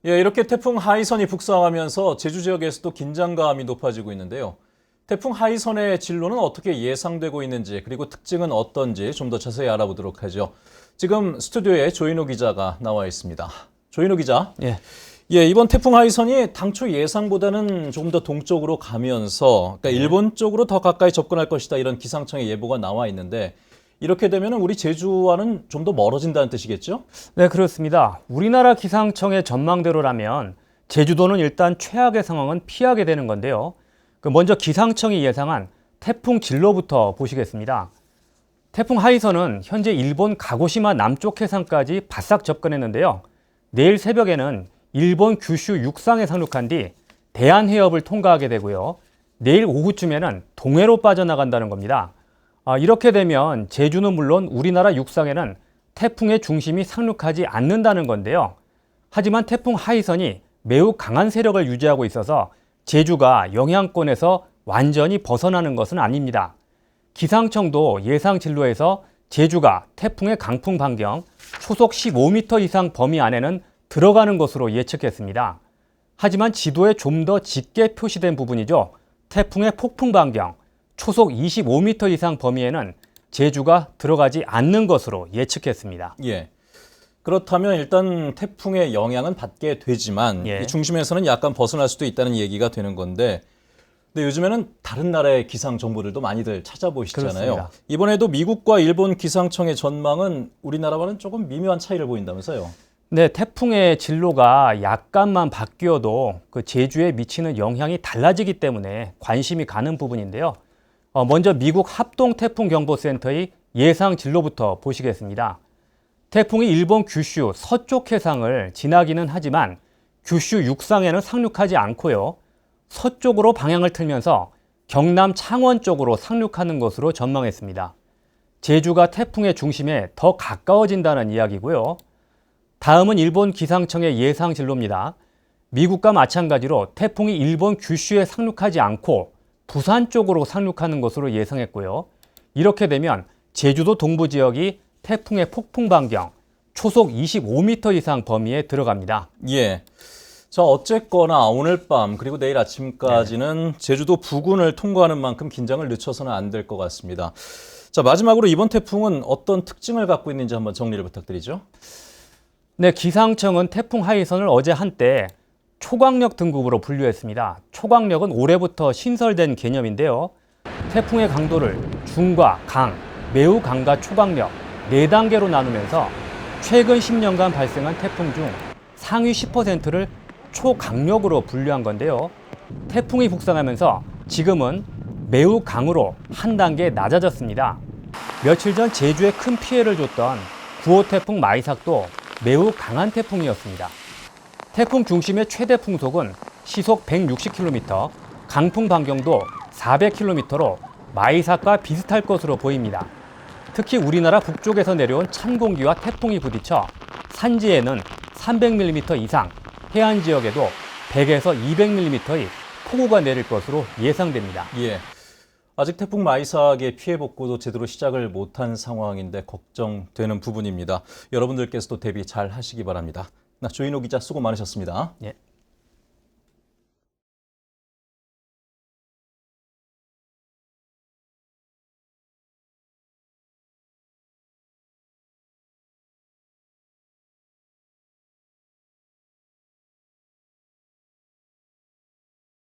예, 이렇게 태풍 하이선이 북상하면서 제주 지역에서도 긴장감이 높아지고 있는데요. 태풍 하이선의 진로는 어떻게 예상되고 있는지, 그리고 특징은 어떤지 좀 더 자세히 알아보도록 하죠. 지금 스튜디오에 조인호 기자가 나와 있습니다. 조인호 기자. 예. 예, 이번 태풍 하이선이 당초 예상보다는 조금 더 동쪽으로 가면서, 그러니까 일본 쪽으로 더 가까이 접근할 것이다, 이런 기상청의 예보가 나와 있는데, 이렇게 되면 우리 제주와는 좀 더 멀어진다는 뜻이겠죠? 네, 그렇습니다. 우리나라 기상청의 전망대로라면 제주도는 일단 최악의 상황은 피하게 되는 건데요. 먼저 기상청이 예상한 태풍 진로부터 보시겠습니다. 태풍 하이선은 현재 일본 가고시마 남쪽 해상까지 바싹 접근했는데요. 내일 새벽에는 일본 규슈 육상에 상륙한 뒤 대한해협을 통과하게 되고요. 내일 오후쯤에는 동해로 빠져나간다는 겁니다. 이렇게 되면 제주는 물론 우리나라 육상에는 태풍의 중심이 상륙하지 않는다는 건데요. 하지만 태풍 하이선이 매우 강한 세력을 유지하고 있어서 제주가 영향권에서 완전히 벗어나는 것은 아닙니다. 기상청도 예상 진로에서 제주가 태풍의 강풍 반경 초속 15m 이상 범위 안에는 들어가는 것으로 예측했습니다. 하지만 지도에 좀 더 짙게 표시된 부분이죠. 태풍의 폭풍 반경 초속 25m 이상 범위에는 제주가 들어가지 않는 것으로 예측했습니다. 예. 그렇다면 일단 태풍의 영향은 받게 되지만 예. 이 중심에서는 약간 벗어날 수도 있다는 얘기가 되는 건데, 근데 요즘에는 다른 나라의 기상 정보들도 많이들 찾아보시잖아요. 그렇습니다. 이번에도 미국과 일본 기상청의 전망은 우리나라와는 조금 미묘한 차이를 보인다면서요? 네, 태풍의 진로가 약간만 바뀌어도 그 제주에 미치는 영향이 달라지기 때문에 관심이 가는 부분인데요. 먼저 미국 합동태풍경보센터의 예상 진로부터 보시겠습니다. 태풍이 일본 규슈 서쪽 해상을 지나기는 하지만 규슈 육상에는 상륙하지 않고요. 서쪽으로 방향을 틀면서 경남 창원 쪽으로 상륙하는 것으로 전망했습니다. 제주가 태풍의 중심에 더 가까워진다는 이야기고요. 다음은 일본 기상청의 예상 진로입니다. 미국과 마찬가지로 태풍이 일본 규슈에 상륙하지 않고 부산 쪽으로 상륙하는 것으로 예상했고요. 이렇게 되면 제주도 동부 지역이 태풍의 폭풍 반경 초속 25m 이상 범위에 들어갑니다. 예. 자, 어쨌거나 오늘 밤 그리고 내일 아침까지는 제주도 부근을 통과하는 만큼 긴장을 늦춰서는 안 될 것 같습니다. 자, 마지막으로 이번 태풍은 어떤 특징을 갖고 있는지 한번 정리를 부탁드리죠. 네, 기상청은 태풍 하이선을 어제 한때 초강력 등급으로 분류했습니다. 초강력은 올해부터 신설된 개념인데요. 태풍의 강도를 중과 강, 매우 강과 초강력 4단계로 나누면서 최근 10년간 발생한 태풍 중 상위 10%를 초강력으로 분류한 건데요. 태풍이 북상하면서 지금은 매우 강으로 한 단계 낮아졌습니다. 며칠 전 제주에 큰 피해를 줬던 9호 태풍 마이삭도 매우 강한 태풍이었습니다. 태풍 중심의 최대 풍속은 시속 160km, 강풍 반경도 400km로 마이삭과 비슷할 것으로 보입니다. 특히 우리나라 북쪽에서 내려온 찬 공기와 태풍이 부딪혀 산지에는 300mm 이상, 해안 지역에도 100에서 200mm의 폭우가 내릴 것으로 예상됩니다. 예. 아직 태풍 마이삭의 피해 복구도 제대로 시작을 못한 상황인데 걱정되는 부분입니다. 여러분들께서도 대비 잘 하시기 바랍니다. 조인호 기자 수고 많으셨습니다. 예.